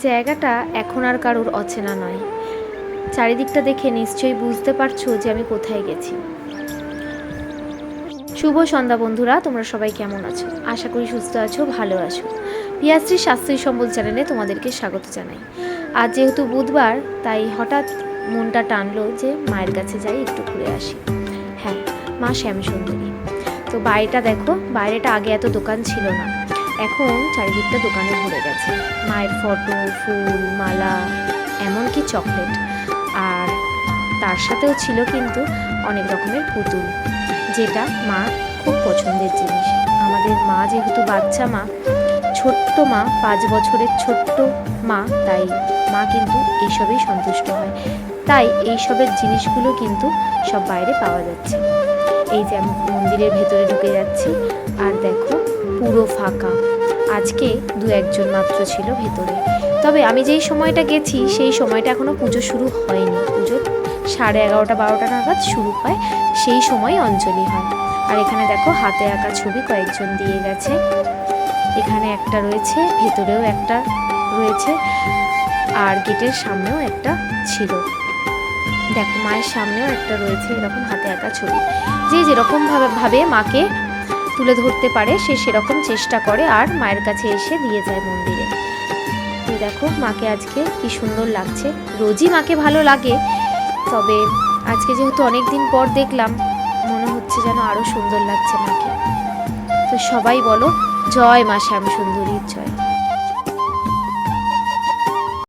জায়গাটা এখন আর কারোর অচেনা নয়। চারিদিকটা দেখে নিশ্চয়ই বুঝতে পারছো যে আমি কোথায় গেছি। শুভ সন্ধ্যা বন্ধুরা, তোমরা সবাই কেমন আছো? আশা করি সুস্থ আছো, ভালো আছো। পিয়াশ্রীর স্বাস্থ্য সম্বল চ্যানেলে তোমাদেরকে স্বাগত জানাই। আজ যেহেতু বুধবার, তাই হঠাৎ মনটা টানলো যে মায়ের কাছে যাই, একটু ঘুরে আসি। হ্যাঁ, মা শ্যামসুন্দরী। তো বাইরেটা দেখো, বাইরেটা আগে এত দোকান ছিল না, এখন চারিদিকটা দোকানে ভরে গেছে। মায়ের ফটো, ফুল, মালা, এমনকি চকলেট, আর তার সাথেও ছিল কিন্তু অনেক রকমের পুতুল, যেটা মা খুব পছন্দের জিনিস। আমাদের মা যেহেতু বাচ্চা মা, ছোট্ট মা, 5 বছরের ছোট্ট মা, তাই মা কিন্তু এইসবেই সন্তুষ্ট হয়। তাই এইসবের জিনিসগুলো কিন্তু সব বাইরে পাওয়া যাচ্ছে। এই যে আমি মন্দিরের ভেতরে ঢুকে যাচ্ছি, আর দেখো পুরো ফাঁকা। আজকে 2-1 জন মাত্র ছিল ভেতরে। তবে আমি যেই সময়টা গেছি সেই সময়টা এখনও পুজো শুরু হয়নি। পুজো 11:30-12টা নাগাদ শুরু হয়, সেই সময় অঞ্জলি হয়। আর এখানে দেখো হাতে আঁকা ছবি কয়েকজন দিয়ে গেছে। এখানে একটা রয়েছে, ভেতরেও একটা রয়েছে, আর গেটের সামনেও একটা ছিল। দেখো মায়ের সামনেও একটা রয়েছে এরকম হাতে আঁকা ছবি। যে যেরকম ভাবে মাকে তুলে ধরতে পারে সে সেরকম চেষ্টা করে, আর মায়ের কাছে এসে দিয়ে যায় মন্দিরে। তো দেখো মাকে আজকে কি সুন্দর লাগছে। রোজই মাকে ভালো লাগে, তবে আজকে যেহেতু অনেক দিন পর দেখলাম, মনে হচ্ছে যেন আরো সুন্দর লাগছে মাকে। তো সবাই বলো জয় মা শ্যামসুন্দরীর জয়।